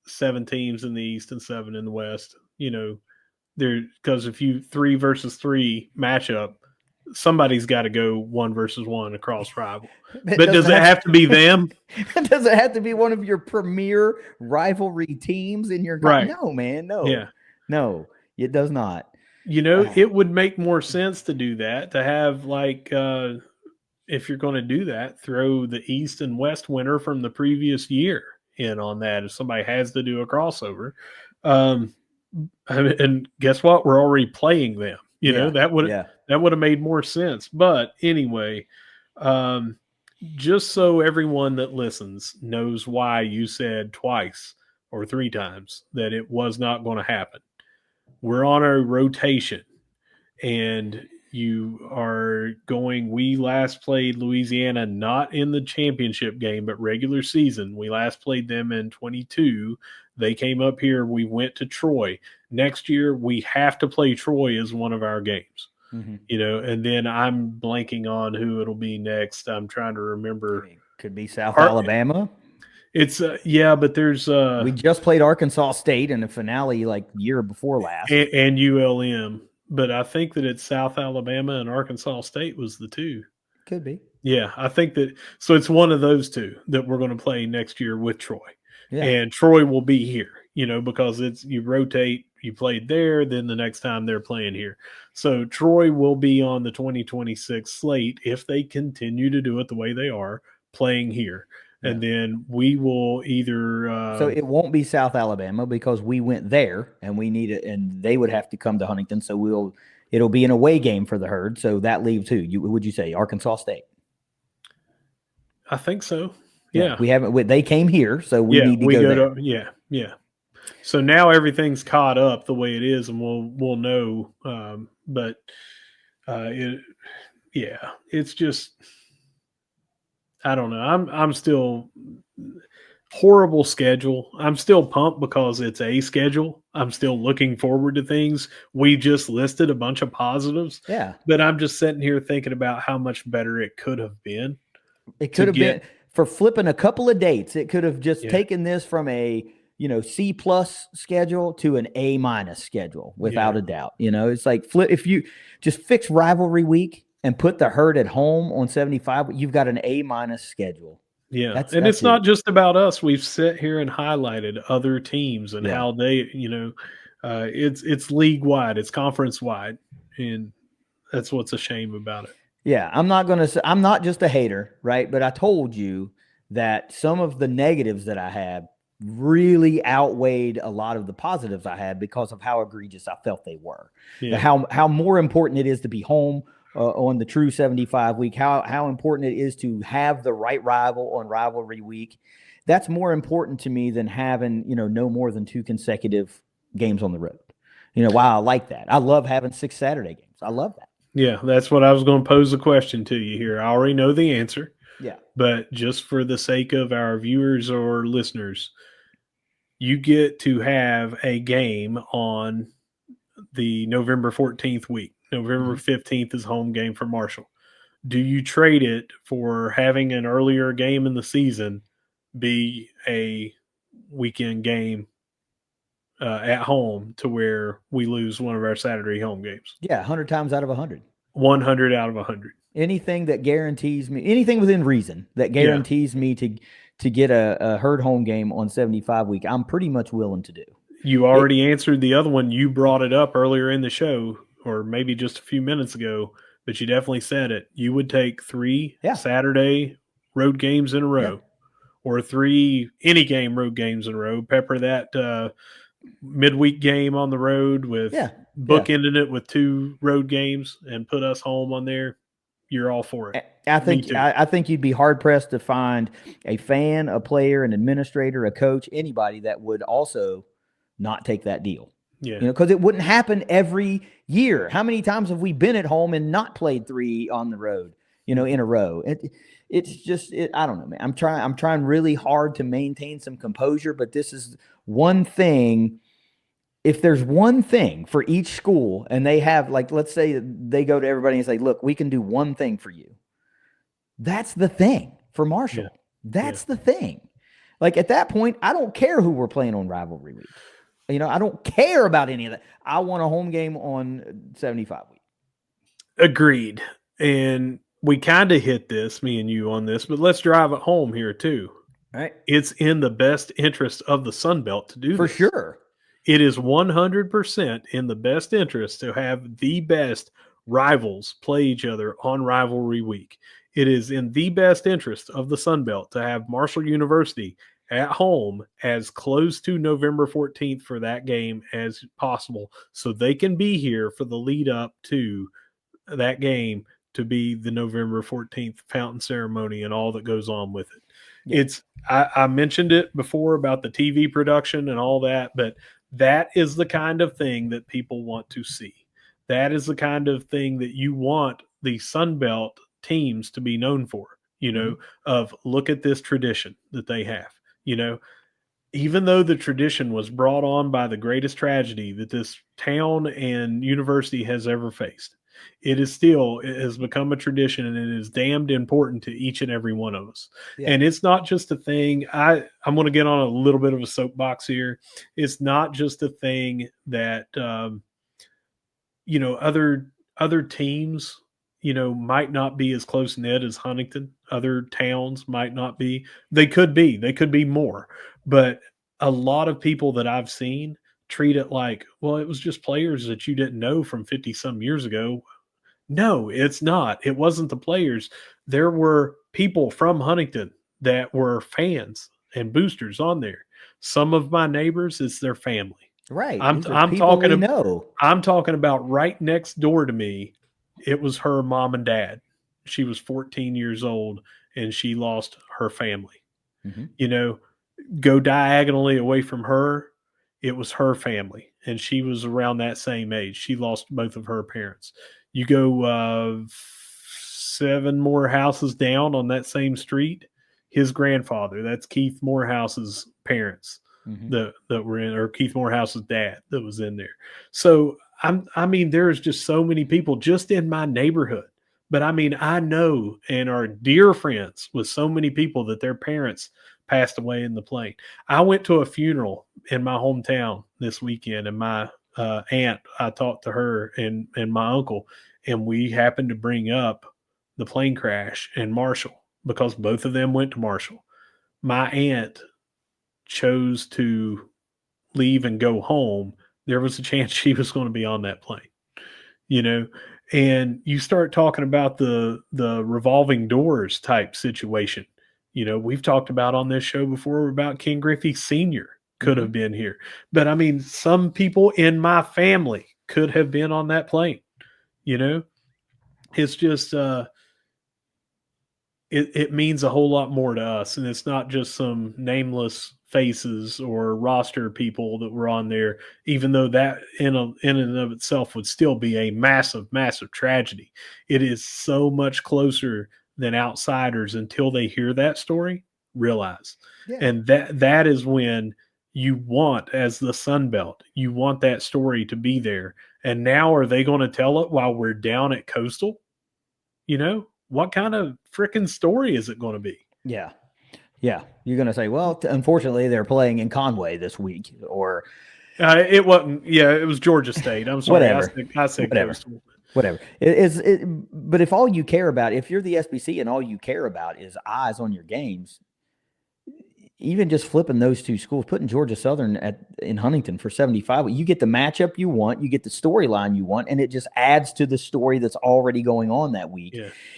7 teams in the East and 7 in the West, because if you 3 versus 3 matchup, somebody's got to go 1 versus 1 across rival. But does it have to be them? Does it have to be one of your premier rivalry teams in your right? No, man. No. Yeah. No, it does not. It would make more sense to do that, to have if you're going to do that, throw the East and West winner from the previous year in on that if somebody has to do a crossover. And guess what? We're already playing them. That would have made more sense. But anyway, just so everyone that listens knows why you said twice or 3 times that it was not going to happen. We're on a rotation, and you are going. We last played Louisiana not in the championship game, but regular season. We last played them in 22. They came up here. We went to Troy. Next year, we have to play Troy as one of our games. Mm-hmm. And then I'm blanking on who it'll be next. I'm trying to remember. Could be South Alabama. It's but there's we just played Arkansas State in a finale year before last, and ULM. But I think that it's South Alabama and Arkansas State was the 2. Could be. Yeah, I think that. So it's one of those 2 that we're going to play next year with Troy. Yeah. And Troy will be here, because you rotate. You played there, then the next time they're playing here. So Troy will be on the 2026 slate if they continue to do it the way they are, playing here. Yeah. And then we will either so it won't be South Alabama because we went there and we need it, and they would have to come to Huntington. So it'll be an away game for the Herd. So that leaves who? Would you say Arkansas State? I think so. Yeah. We haven't. They came here, so we need to go there. Yeah. So now everything's caught up the way it is, and we'll know. It's just. I don't know. I'm still horrible schedule. I'm still pumped because it's a schedule. I'm still looking forward to things. We just listed a bunch of positives. Yeah. But I'm just sitting here thinking about how much better it could have been. It could have been for flipping a couple of dates. It could have just taken this from a C+ schedule to an A- schedule without a doubt. It's like flip if you just fix rivalry week and put the Herd at home on 75, you've got an A- schedule. Yeah. That's not just about us. We've sat here and highlighted other teams and how they, It's league wide, it's conference wide, and that's what's a shame about it. Yeah, I'm not going to say I'm not just a hater, right? But I told you that some of the negatives that I had really outweighed a lot of the positives I had because of how egregious I felt they were. Yeah. How more important it is to be home on the true 75 week, how important it is to have the right rival on rivalry week. That's more important to me than having, no more than 2 consecutive games on the road. Wow, I like that. I love having 6 Saturday games. I love that. Yeah, that's what I was going to pose a question to you here. I already know the answer. Yeah. But just for the sake of our viewers or listeners, you get to have a game on the November 14th week. November 15th is home game for Marshall. Do you trade it for having an earlier game in the season be a weekend game at home to where we lose one of our Saturday home games? Yeah, 100 times out of 100. 100 out of 100. Anything that guarantees me, anything within reason that guarantees me to get a herd home game on 75 week, I'm pretty much willing to do. You already answered the other one. You brought it up earlier in the show, or maybe just a few minutes ago, but you definitely said it. You would take 3 Saturday road games in a row, or 3 any game road games in a row. Pepper that midweek game on the road with bookending it with 2 road games and put us home on there. You're all for it. I think you'd be hard pressed to find a fan, a player, an administrator, a coach, anybody that would also not take that deal. Yeah. Because it wouldn't happen every year. How many times have we been at home and not played 3 on the road, in a row? It's just I don't know, man. I'm trying really hard to maintain some composure, but this is one thing. If there's one thing for each school and they have, like, let's say they go to everybody and say, look, we can do one thing for you. That's the thing for Marshall. Yeah. That's the thing. Like, at that point, I don't care who we're playing on rivalry week. I don't care about any of that. I want a home game on 75 week. Agreed. And we kind of hit this, me and you, on this, but let's drive it home here too. All right. It's in the best interest of the Sun Belt to do for this. Sure. It is 100% in the best interest to have the best rivals play each other on rivalry week. It is in the best interest of the Sun Belt to have Marshall University at home as close to November 14th for that game as possible, so they can be here for the lead up to that game to be the November 14th fountain ceremony and all that goes on with it. Yeah. I mentioned it before about the TV production and all that, but that is the kind of thing that people want to see. That is the kind of thing that you want the Sun Belt teams to be known for, of look at this tradition that they have. Even though the tradition was brought on by the greatest tragedy that this town and university has ever faced, it has become a tradition, and it is damned important to each and every one of us. Yeah. And it's not just a thing. I'm going to get on a little bit of a soapbox here. It's not just a thing that, other teams, might not be as close knit as Huntington. Other towns might not be. They could be more. But a lot of people that I've seen treat it like, well, it was just players that you didn't know from 50 some years ago. No, it's not. It wasn't the players. There were people from Huntington that were fans and boosters on there. Some of my neighbors, it's their family. Right. I'm talking about right next door to me. It was her mom and dad. She was 14 years old and she lost her family. Mm-hmm. Go diagonally away from her, it was her family, and she was around that same age. She lost both of her parents. You go 7 more houses down on that same street, his grandfather, that's Keith Morehouse's parents, mm-hmm. that were in, or Keith Morehouse's dad that was in there. So there's just so many people just in my neighborhood. But I know and are dear friends with so many people that their parents passed away in the plane. I went to a funeral in my hometown this weekend, and my aunt, I talked to her and my uncle, and we happened to bring up the plane crash in Marshall because both of them went to Marshall. My aunt chose to leave and go home there was a chance she was going to be on that plane, you know. And you start talking about the revolving doors type situation. You know, we've talked about on this show before about Ken Griffey Sr. could have been here. But I mean, some people in my family could have been on that plane, you know. It's just it means a whole lot more to us, and it's not just some nameless faces or roster people that were on there, even though that in and of itself would still be a massive, massive tragedy. It is so much closer than outsiders until they hear that story realize. Yeah. And that is when you want, as the Sun Belt, you want that story to be there. And now are they going to tell it while we're down at Coastal? You know, what kind of freaking story is it going to be? Yeah. Yeah. You're going to say, well, unfortunately, they're playing in Conway this week, or it wasn't. Yeah, it was Georgia State. I'm sorry. Whatever. I said Whatever. Coastal. Whatever. But if all you care about, if you're the SBC and all you care about is eyes on your games, even just flipping those two schools, putting Georgia Southern in Huntington for 75, you get the matchup you want, you get the storyline you want, and it just adds to the story that's already going on that week.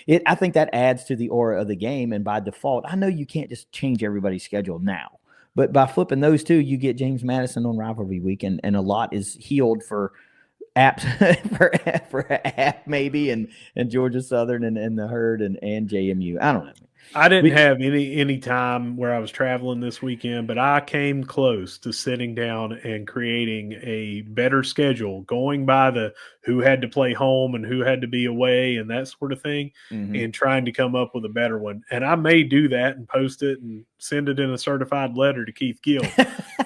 Yeah. I think that adds to the aura of the game, and by default, I know you can't just change everybody's schedule now, but by flipping those two, you get James Madison on rivalry week, and a lot is healed for apps for App maybe, and Georgia Southern and the Herd and JMU. I don't know. I didn't have any time where I was traveling this weekend, but I came close to sitting down and creating a better schedule, going by the who had to play home and who had to be away and that sort of thing, and trying to come up with a better one. And I may do that and post it and send it in a certified letter to Keith Gill.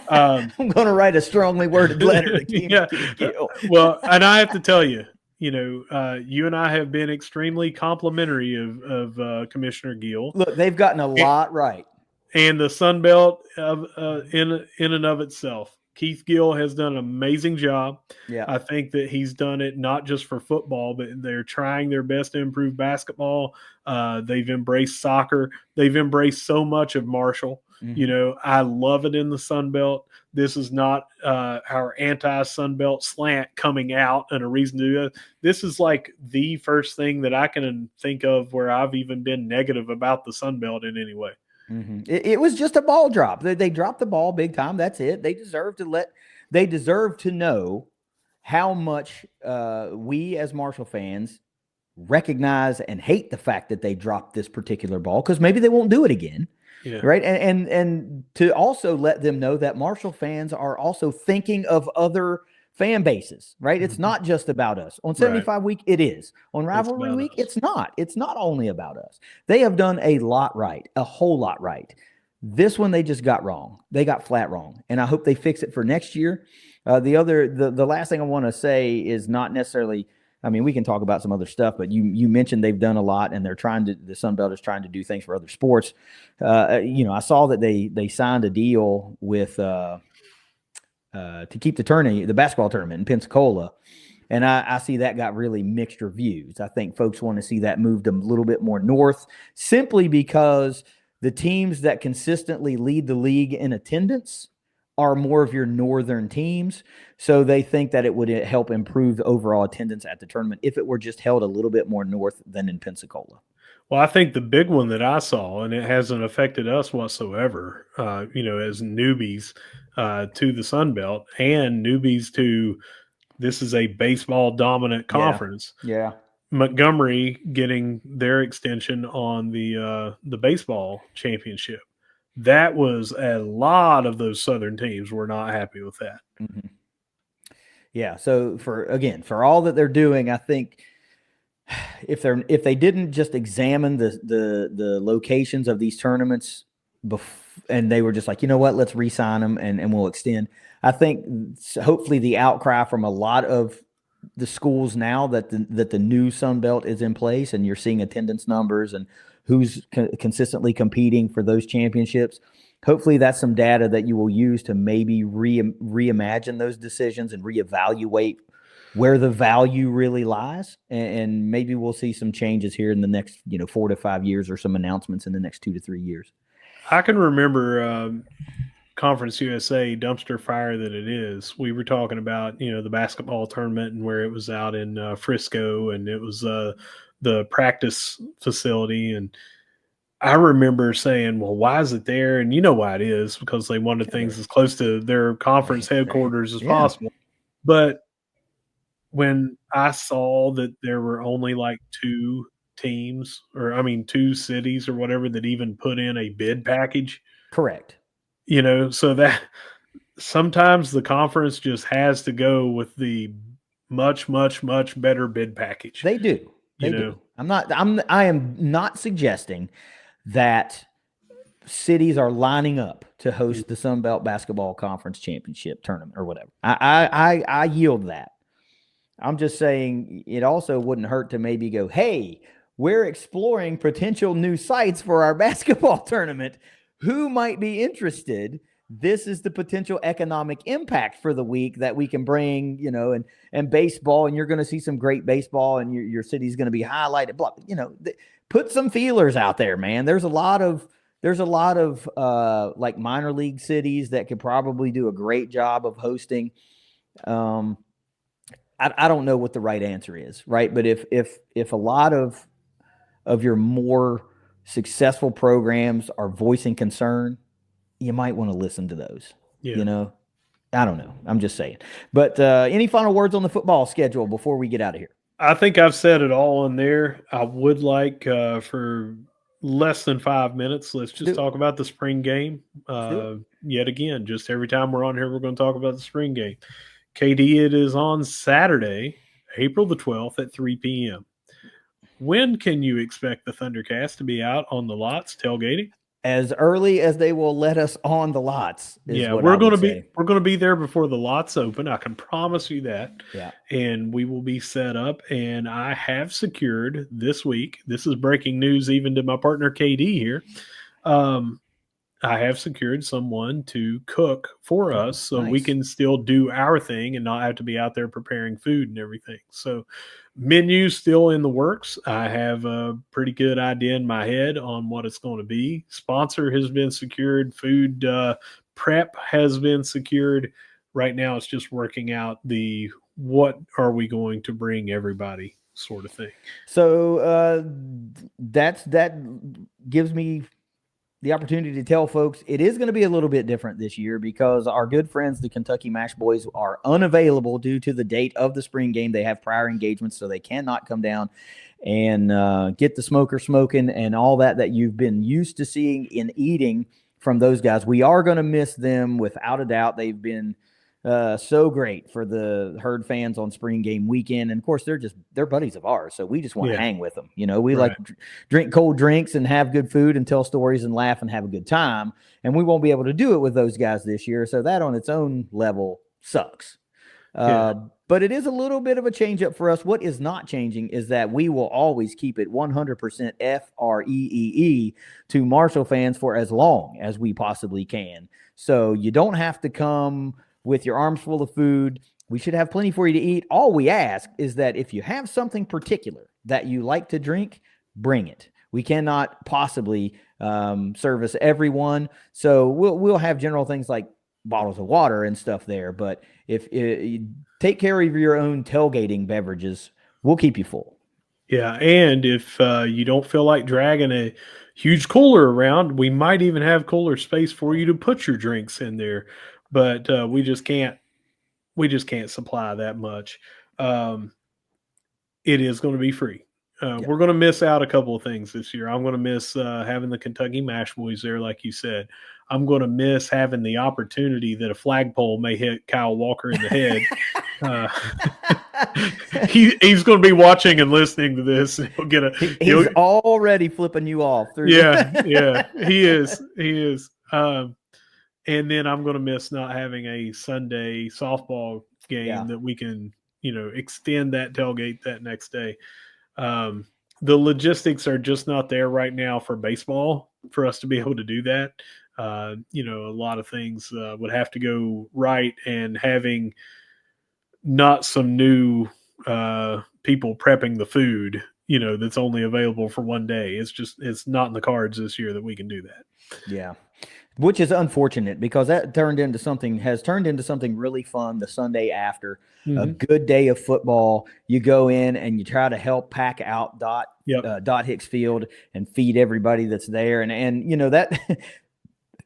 I'm going to write a strongly worded letter to Keith Gill. Well, and I have to tell you, you know, you and I have been extremely complimentary of Commissioner Gill. Look, they've gotten a lot right. And the Sun Belt in and of itself. Keith Gill has done an amazing job. Yeah, I think that he's done it not just for football, but they're trying their best to improve basketball. They've embraced soccer. They've embraced so much of Marshall. You know, I love it in the Sun Belt. This is not our anti-Sun Belt slant coming out and a reason to do it. This is like the first thing that I can think of where I've even been negative about the Sun Belt in any way. It was just a ball drop. They dropped the ball big time. That's it. They deserve to know how much we as Marshall fans recognize and hate the fact that they dropped this particular ball, because maybe they won't do it again. Yeah. Right. And to also let them know that Marshall fans are also thinking of other fan bases, right? It's not just about us. On 75 week, it is. On rivalry week, it's not. It's not only about us. They have done a lot right, a whole lot right. This one they just got wrong. They got flat wrong. And I hope they fix it for next year. The last thing I want to say is not necessarily, I mean, we can talk about some other stuff, but you mentioned they've done a lot, and the Sun Belt is trying to do things for other sports. You know, I saw that they signed a deal with to keep the basketball tournament in Pensacola, and I see that got really mixed reviews. I think folks want to see that moved a little bit more north, simply because the teams that consistently lead the league in attendance are more of your northern teams. So they think that it would help improve the overall attendance at the tournament if it were just held a little bit more north than in Pensacola. Well, I think the big one that I saw, and it hasn't affected us whatsoever, you know, as newbies to the Sun Belt and newbies to, this is a baseball dominant conference. Yeah. Montgomery getting their extension on the baseball championship. That was a lot of those Southern teams were not happy with that. Yeah. So for all that they're doing, I think if they didn't just examine the locations of these tournaments and they were just like, you know what, let's re-sign them and we'll extend. I think hopefully the outcry from a lot of the schools now that the new Sun Belt is in place, and you're seeing attendance numbers and who's consistently competing for those championships. Hopefully that's some data that you will use to maybe reimagine those decisions and reevaluate where the value really lies. And maybe we'll see some changes here in the next, 4 to 5 years, or some announcements in the next 2 to 3 years. I can remember Conference USA dumpster fire that it is. We were talking about, the basketball tournament and where it was out in Frisco, and it was the practice facility. And I remember saying, well, why is it there? And you know why it is, because they wanted things as close to their conference headquarters as possible. But when I saw that there were only like two cities or whatever that even put in a bid package. Correct. So that sometimes the conference just has to go with the much, much, much better bid package. They do. They do. I am not suggesting that cities are lining up to host the Sun Belt Basketball Conference Championship tournament or whatever. I yield that. I'm just saying it also wouldn't hurt to maybe go, hey, we're exploring potential new sites for our basketball tournament. Who might be interested? This is the potential economic impact for the week that we can bring, and baseball, and you're going to see some great baseball, and your city's going to be highlighted. Blah, put some feelers out there, man. There's a lot of like minor league cities that could probably do a great job of hosting. I don't know what the right answer is, right? But if a lot of your more successful programs are voicing concern, you might want to listen to those. Yeah. I don't know. I'm just saying. But any final words on the football schedule before we get out of here? I think I've said it all in there. I would like for less than 5 minutes, let's just talk about the spring game. Yet again, just every time we're on here, we're going to talk about the spring game. KD, it is on Saturday, April the 12th at 3 p.m. When can you expect the ThunderCast to be out on the lots tailgating? As early as they will let us on the lots. We're going to be there before the lots open. I can promise you that. Yeah. And we will be set up. And I have secured this week. This is breaking news even to my partner KD here. I have secured someone to cook for us so we can still do our thing and not have to be out there preparing food and everything. So menu's still in the works. I have a pretty good idea in my head on what it's going to be. Sponsor has been secured. Food prep has been secured. Right now it's just working out the what are we going to bring everybody sort of thing. So that gives me the opportunity to tell folks it is going to be a little bit different this year because our good friends, the Kentucky Mash Boys, are unavailable due to the date of the spring game. They have prior engagements, so they cannot come down and get the smoker smoking and all that you've been used to seeing and eating from those guys. We are going to miss them without a doubt. They've been so great for the Herd fans on spring game weekend. And of course, they're buddies of ours. So we just want to hang with them. We like to drink cold drinks and have good food and tell stories and laugh and have a good time. And we won't be able to do it with those guys this year. So that on its own level sucks. But it is a little bit of a change up for us. What is not changing is that we will always keep it 100% FREEE to Marshall fans for as long as we possibly can. So you don't have to come with your arms full of food. We should have plenty for you to eat. All we ask is that if you have something particular that you like to drink, bring it. We cannot possibly service everyone. So we'll have general things like bottles of water and stuff there. But if you take care of your own tailgating beverages, we'll keep you full. Yeah, and if you don't feel like dragging a huge cooler around, we might even have cooler space for you to put your drinks in there. But we just can't supply that much. It is going to be free. We're going to miss out a couple of things this year. I'm going to miss having the Kentucky Mash Boys there, like you said. I'm going to miss having the opportunity that a flagpole may hit Kyle Walker in the head. He's going to be watching and listening to this. He's already flipping you off. Yeah, he is. And then I'm going to miss not having a Sunday softball game that we can, extend that tailgate that next day. The logistics are just not there right now for baseball for us to be able to do that. A lot of things would have to go right, and having not some new people prepping the food, that's only available for one day. It's not in the cards this year that we can do that. Yeah. which is unfortunate because that has turned into something really fun the Sunday after a good day of football. You go in and you try to help pack out Dot Hicks Field and feed everybody that's there. And that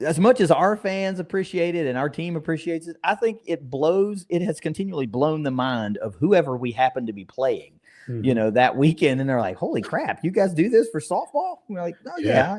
as much as our fans appreciate it and our team appreciates it, I think it has continually blown the mind of whoever we happen to be playing, that weekend. And they're like, holy crap, you guys do this for softball? We're like, oh yeah.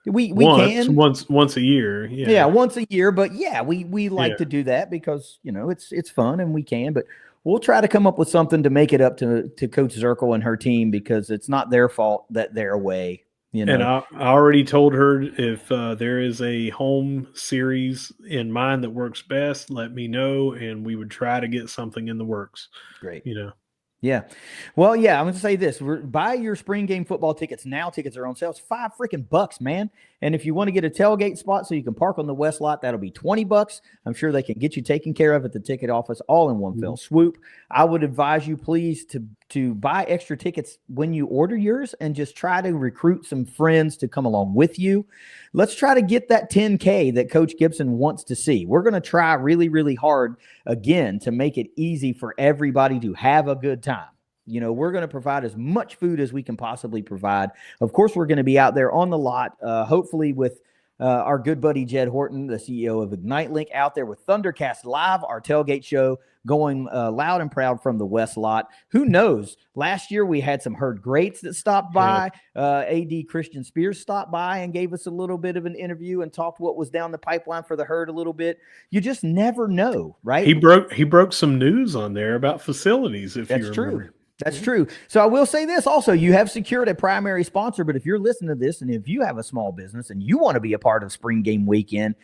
We can once a year. Yeah, once a year. But we like to do that because, it's fun and we can. But we'll try to come up with something to make it up to Coach Zirkle and her team because it's not their fault that they're away. And I already told her if there is a home series in mind that works best, let me know, and we would try to get something in the works. Great. Yeah. Well, I'm going to say this. Buy your spring game football tickets now. Tickets are on sale. It's $5 man. And if you want to get a tailgate spot so you can park on the west lot, that'll be $20. I'm sure they can get you taken care of at the ticket office all in one fell swoop. I would advise you please to buy extra tickets when you order yours and just try to recruit some friends to come along with you. Let's try to get that 10K that Coach Gibson wants to see. We're going to try really, really hard again to make it easy for everybody to have a good time. We're going to provide as much food as we can possibly provide. Of course, we're going to be out there on the lot, hopefully with our good buddy Jed Horton, the CEO of Ignite Link, out there with ThunderCast Live, our tailgate show, going loud and proud from the west lot. Who knows? Last year we had some herd greats that stopped by. AD Christian Spears stopped by and gave us a little bit of an interview and talked what was down the pipeline for the herd a little bit. You just never know, right? He broke some news on there about facilities. That's true. That's true. So I will say this also, you have secured a primary sponsor, but if you're listening to this and if you have a small business and you want to be a part of spring game weekend,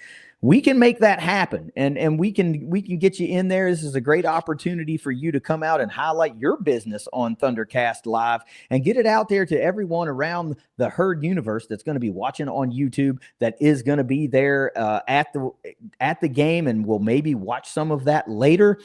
we can make that happen and we can get you in there. This is a great opportunity for you to come out and highlight your business on ThunderCast Live and get it out there to everyone around the herd universe that's going to be watching on YouTube, that is going to be there at the game and will maybe watch some of that later.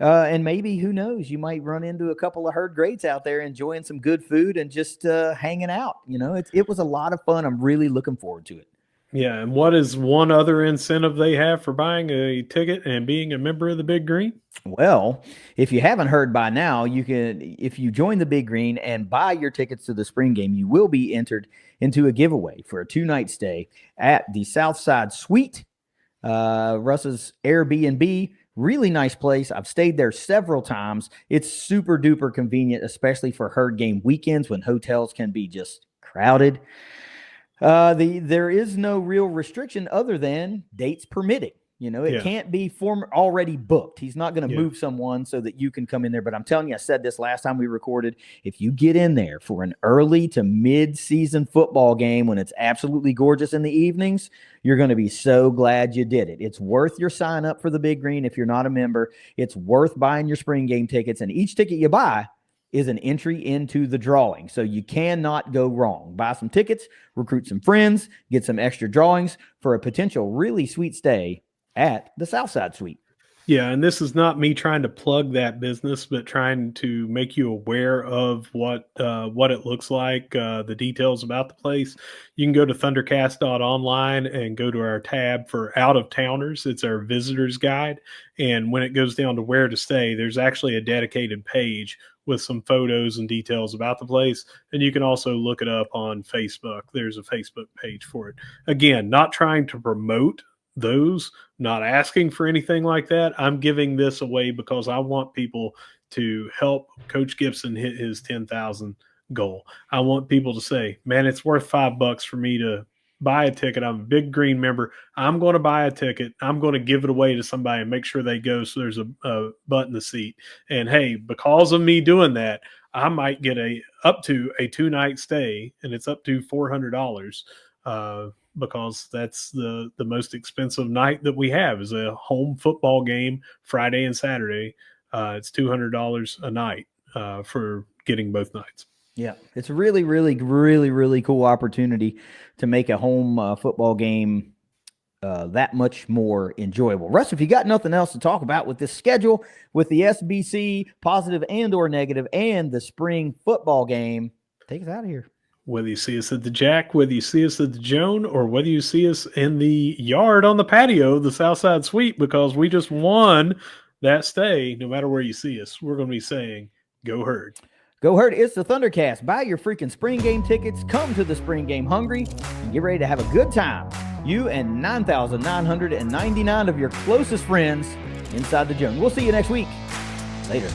And maybe, who knows, you might run into a couple of herd greats out there enjoying some good food and just hanging out. It was a lot of fun. I'm really looking forward to it. Yeah. And what is one other incentive they have for buying a ticket and being a member of the Big Green? Well, if you haven't heard by now, if you join the Big Green and buy your tickets to the spring game, you will be entered into a giveaway for a 2-night stay at the Southside Suite, Russ's Airbnb. Really nice place. I've stayed there several times. It's super duper convenient, especially for herd game weekends when hotels can be just crowded. There is no real restriction other than dates permitting. It can't be already booked. He's not going to move someone so that you can come in there. But I'm telling you, I said this last time we recorded, if you get in there for an early to mid-season football game when it's absolutely gorgeous in the evenings, you're going to be so glad you did it. It's worth your sign up for the Big Green if you're not a member. It's worth buying your spring game tickets. And each ticket you buy is an entry into the drawing. So you cannot go wrong. Buy some tickets, recruit some friends, get some extra drawings for a potential really sweet stay at the Southside Suite. Yeah, and this is not me trying to plug that business, but trying to make you aware of what it looks like, the details about the place. You can go to ThunderCast.Online and go to our tab for out-of-towners. It's our visitor's guide. And when it goes down to where to stay, there's actually a dedicated page with some photos and details about the place. And you can also look it up on Facebook. There's a Facebook page for it. Again, not trying to promote those, not asking for anything like that. I'm giving this away because I want people to help Coach Gibson hit his 10,000 goal. I want people to say, man, it's worth $5 for me to buy a ticket. I'm a Big Green member. I'm going to buy a ticket. I'm going to give it away to somebody and make sure they go so there's a butt in the seat. And hey, because of me doing that, I might get up to a 2-night stay, and it's up to $400. Because that's the most expensive night that we have is a home football game Friday and Saturday. It's $200 a night for getting both nights. Yeah, it's a really, really, really, really cool opportunity to make a home football game that much more enjoyable. Russ, if you got nothing else to talk about with this schedule, with the SBC positive and or negative and the spring football game, take us out of here. Whether you see us at the Jack, whether you see us at the Joan, or whether you see us in the yard on the patio, the Southside Suite, because we just won that stay, no matter where you see us, we're going to be saying, go Herd. Go Herd. It's the Thundercast. Buy your freaking spring game tickets. Come to the spring game hungry and get ready to have a good time. You and 9,999 of your closest friends inside the gym. We'll see you next week. Later.